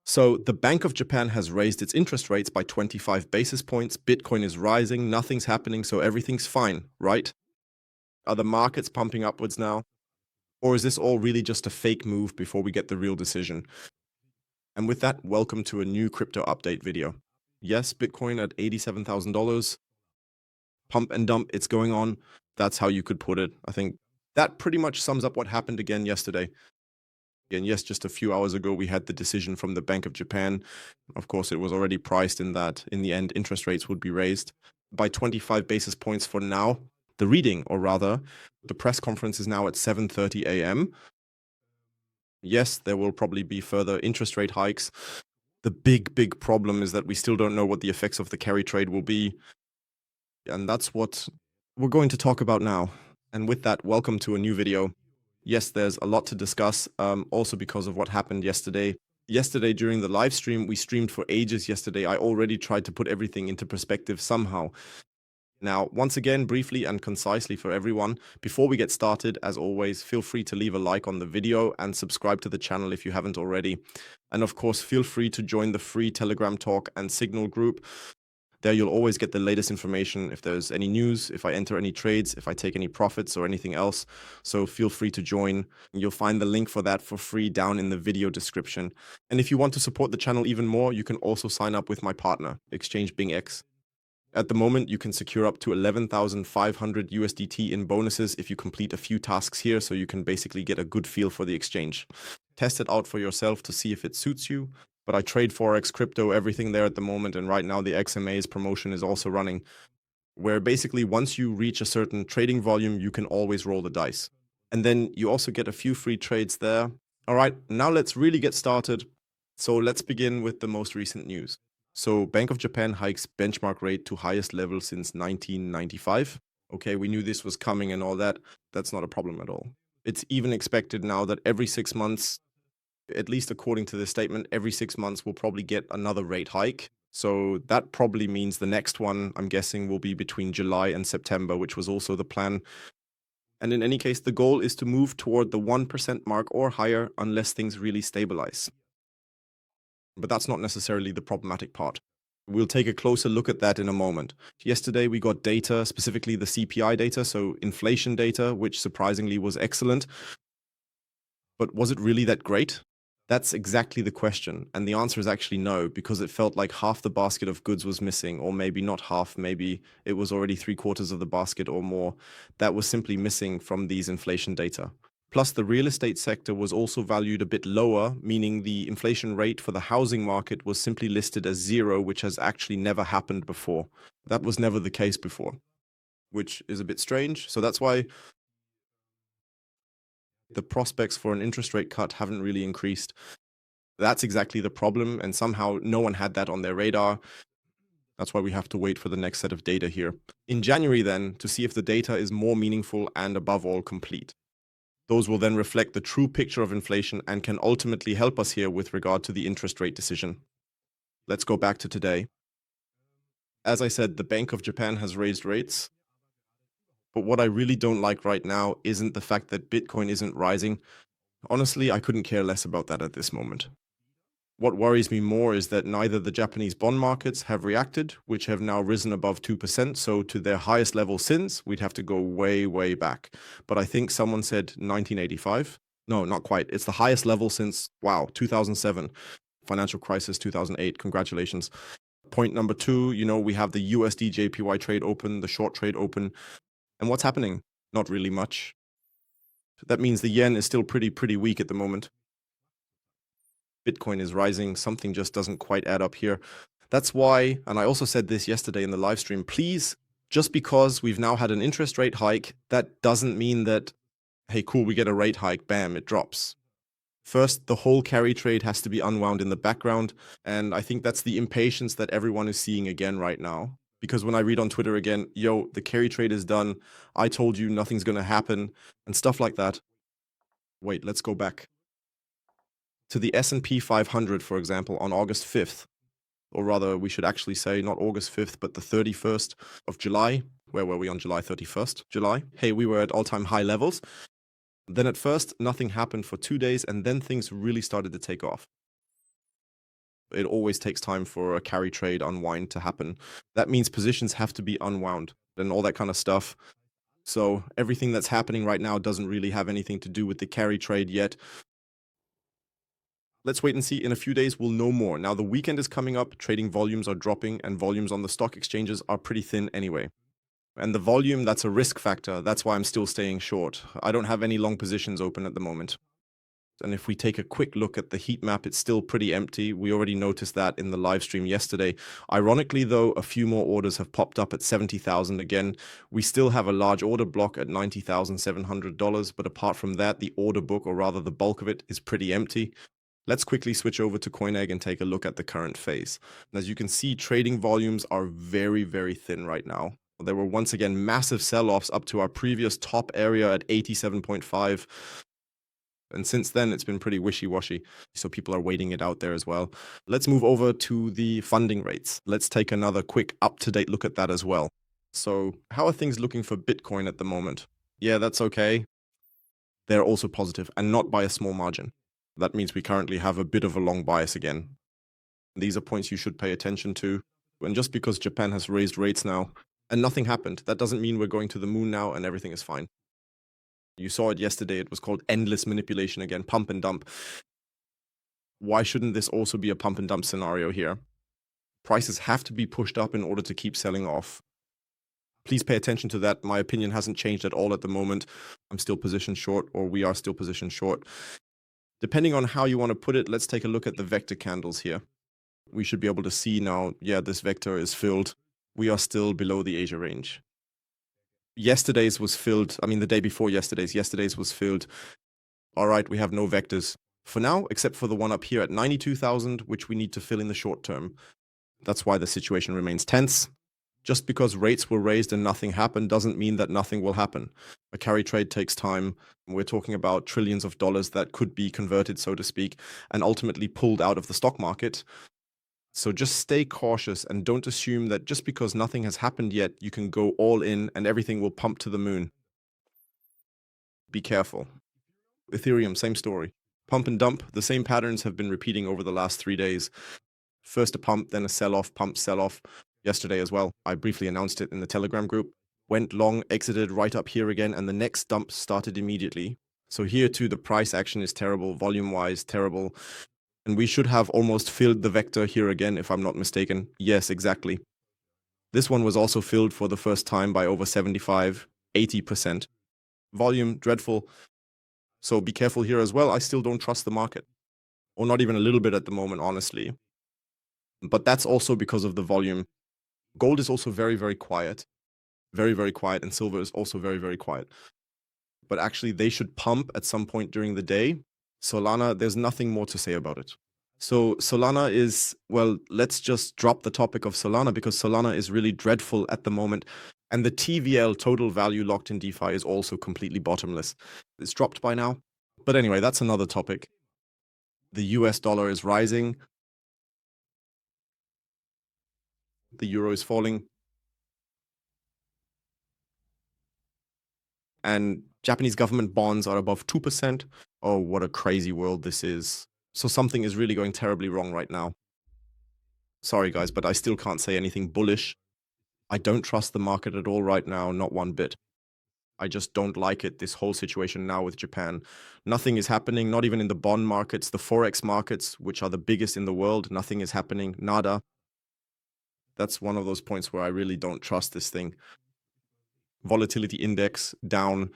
So the Bank of Japan has raised its interest rates by 25 basis points. Bitcoin is rising, nothing's happening, so everything's fine, right? Are the markets pumping upwards now? Or is this all really just a fake move before we get the real decision? And with that, welcome to a new crypto update video. Yes, Bitcoin at $87,000. Pump and dump, it's going on. That's how you could put it. I think that pretty much sums up what happened again yesterday. And yes, just a few hours ago, we had the decision from the Bank of Japan. Of course, it was already priced in that in the end, interest rates would be raised by 25 basis points for now. The reading, or rather, the press conference is now at 7:30 a.m. Yes, there will probably be further interest rate hikes. The big problem is that we still don't know what the effects of the carry trade will be. And that's what we're going to talk about now. And with that, welcome to a new video. Yes, there's a lot to discuss, also because of what happened yesterday. Yesterday during the live stream, we streamed for ages yesterday. I already tried to put everything into perspective somehow. Now, once again, briefly and concisely for everyone, before we get started, as always, feel free to leave a like on the video and subscribe to the channel if you haven't already. And of course, feel free to join the free Telegram talk and Signal group. There you'll always get the latest information if there's any news, if I enter any trades, if I take any profits or anything else. So feel free to join. You'll find the link for that for free down in the video description. And if you want to support the channel even more, you can also sign up with my partner, Exchange BingX. At the moment, you can secure up to 11,500 USDT in bonuses if you complete a few tasks here, so you can basically get a good feel for the exchange. Test it out for yourself to see if it suits you. But I trade Forex, crypto, everything there at the moment, and right now the XMA's promotion is also running, where basically once you reach a certain trading volume, you can always roll the dice. And then you also get a few free trades there. All right, now let's really get started. So let's begin with the most recent news. So Bank of Japan hikes benchmark rate to highest level since 1995. Okay, we knew this was coming and all that. That's not a problem at all. It's even expected now that every 6 months, at least according to this statement, every 6 months we'll probably get another rate hike. So that probably means the next one, I'm guessing, will be between July and September, which was also the plan. And in any case, the goal is to move toward the 1% mark or higher unless things really stabilize. But that's not necessarily the problematic part. We'll take a closer look at that in a moment. Yesterday, we got data, specifically the CPI data, so inflation data, which surprisingly was excellent. But was it really that great? That's exactly the question. And the answer is actually no, because it felt like half the basket of goods was missing, or maybe not half, maybe it was already 3/4 of the basket or more that was simply missing from these inflation data. Plus, the real estate sector was also valued a bit lower, meaning the inflation rate for the housing market was simply listed as 0, which has actually never happened before. That was never the case before, which is a bit strange. So that's why the prospects for an interest rate cut haven't really increased. That's exactly the problem, and somehow no one had that on their radar. That's why we have to wait for the next set of data here. In January then, to see if the data is more meaningful and above all complete. Those will then reflect the true picture of inflation and can ultimately help us here with regard to the interest rate decision. Let's go back to today. As I said, the Bank of Japan has raised rates. But what I really don't like right now isn't the fact that Bitcoin isn't rising. Honestly, I couldn't care less about that at this moment. What worries me more is that neither the Japanese bond markets have reacted, which have now risen above 2%, so to their highest level since, we'd have to go way back. But I think someone said 1985. No, not quite. It's the highest level since, wow, 2007. Financial crisis, 2008. Congratulations. Point number 2, we have the USD JPY trade open, the short trade open. And what's happening? Not really much. That means the yen is still pretty weak at the moment. Bitcoin is rising. Something just doesn't quite add up here. That's why, and I also said this yesterday in the live stream, please, just because we've now had an interest rate hike, that doesn't mean that, hey, cool, we get a rate hike, bam, it drops. First, the whole carry trade has to be unwound in the background, and I think that's the impatience that everyone is seeing again right now. Because when I read on Twitter again, yo, the carry trade is done, I told you nothing's going to happen, and stuff like that. Wait, let's go back to the S&P 500, for example, on August 5th, or rather, we should actually say not August 5th, but the 31st of July. Where were we on July 31st? July? Hey, we were at all-time high levels. Then at first, nothing happened for 2 days, and then things really started to take off. It always takes time for a carry trade unwind to happen. That means positions have to be unwound and all that kind of stuff. So everything that's happening right now doesn't really have anything to do with the carry trade yet. Let's wait and see. In a few days, we'll know more. Now, the weekend is coming up, trading volumes are dropping, and volumes on the stock exchanges are pretty thin anyway. And the volume, that's a risk factor. That's why I'm still staying short. I don't have any long positions open at the moment. And if we take a quick look at the heat map, it's still pretty empty. We already noticed that in the live stream yesterday. Ironically, though, a few more orders have popped up at 70,000 again. We still have a large order block at $90,700, but apart from that, the order book, or rather the bulk of it, is pretty empty. Let's quickly switch over to CoinEgg and take a look at the current phase. And as you can see, trading volumes are very, very thin right now. There were once again massive sell-offs up to our previous top area at 87.5. And since then, it's been pretty wishy-washy. So people are waiting it out there as well. Let's move over to the funding rates. Let's take another quick up-to-date look at that as well. So how are things looking for Bitcoin at the moment? Yeah, that's okay. They're also positive, and not by a small margin. That means we currently have a bit of a long bias again. These are points you should pay attention to. And just because Japan has raised rates now and nothing happened, that doesn't mean we're going to the moon now and everything is fine. You saw it yesterday. It was called endless manipulation again, pump and dump. Why shouldn't this also be a pump and dump scenario here? Prices have to be pushed up in order to keep selling off. Please pay attention to that. My opinion hasn't changed at all at the moment. I'm still positioned short, or we are still positioned short. Depending on how you want to put it, let's take a look at the vector candles here. We should be able to see now, yeah, this vector is filled. We are still below the Asia range. Yesterday's was filled. I mean, the day before yesterday's was filled. All right, we have no vectors for now, except for the one up here at 92,000, which we need to fill in the short term. That's why the situation remains tense. Just because rates were raised and nothing happened doesn't mean that nothing will happen. A carry trade takes time. We're talking about trillions of dollars that could be converted, so to speak, and ultimately pulled out of the stock market. So just stay cautious and don't assume that just because nothing has happened yet, you can go all in and everything will pump to the moon. Be careful. Ethereum, same story. Pump and dump, the same patterns have been repeating over the last 3 days. First a pump, then a sell-off, pump, sell-off. Yesterday as well, I briefly announced it in the Telegram group. Went long, exited right up here again, and the next dump started immediately. So here too, the price action is terrible, volume-wise terrible. And we should have almost filled the vector here again, if I'm not mistaken. Yes, exactly. This one was also filled for the first time by over 75, 80%. Volume, dreadful. So be careful here as well. I still don't trust the market. Or not even a little bit at the moment, honestly. But that's also because of the volume. Gold is also very, very quiet. Very, very quiet. And silver is also very, very quiet. But actually, they should pump at some point during the day. Solana, there's nothing more to say about it. So Solana is, well, let's just drop the topic of Solana because Solana is really dreadful at the moment. And the TVL, total value locked in DeFi, is also completely bottomless. It's dropped by now. But anyway, that's another topic. The US dollar is rising. The euro is falling. And Japanese government bonds are above 2%. Oh, what a crazy world this is. So something is really going terribly wrong right now. Sorry, guys, but I still can't say anything bullish. I don't trust the market at all right now, not one bit. I just don't like it, this whole situation now with Japan. Nothing is happening, not even in the bond markets, the Forex markets, which are the biggest in the world. Nothing is happening, nada. That's one of those points where I really don't trust this thing. Volatility index down.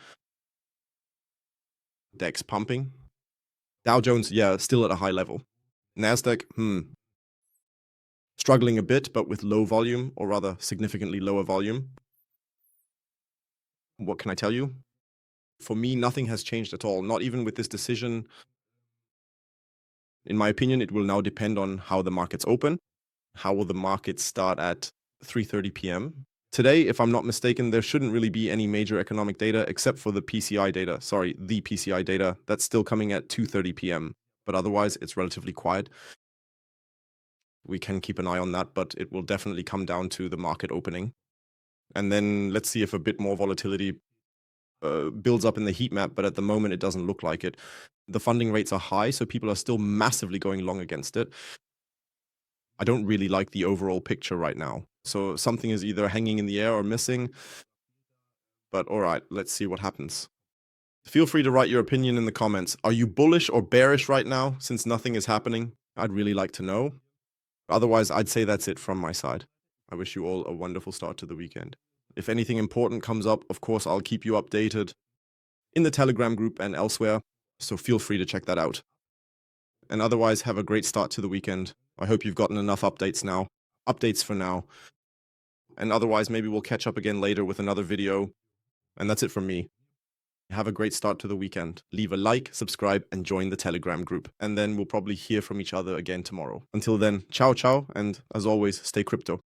DEX pumping. Dow Jones, yeah, still at a high level. NASDAQ, struggling a bit, but with low volume, or rather significantly lower volume. What can I tell you? For me, nothing has changed at all, not even with this decision. In my opinion, it will now depend on how the markets open. How will the markets start at 3:30 p.m.? Today, if I'm not mistaken, there shouldn't really be any major economic data except for the PCI data. Sorry, the PCI data. That's still coming at 2:30 p.m. But otherwise, it's relatively quiet. We can keep an eye on that, but it will definitely come down to the market opening. And then let's see if a bit more volatility builds up in the heat map, but at the moment it doesn't look like it. The funding rates are high, so people are still massively going long against it. I don't really like the overall picture right now. So something is either hanging in the air or missing. But all right, let's see what happens. Feel free to write your opinion in the comments. Are you bullish or bearish right now since nothing is happening? I'd really like to know. Otherwise, I'd say that's it from my side. I wish you all a wonderful start to the weekend. If anything important comes up, of course, I'll keep you updated in the Telegram group and elsewhere, so feel free to check that out. And otherwise, have a great start to the weekend. I hope you've gotten enough updates for now. And otherwise, maybe we'll catch up again later with another video. And that's it from me. Have a great start to the weekend. Leave a like, subscribe, and join the Telegram group. And then we'll probably hear from each other again tomorrow. Until then, ciao, ciao, and as always, stay crypto.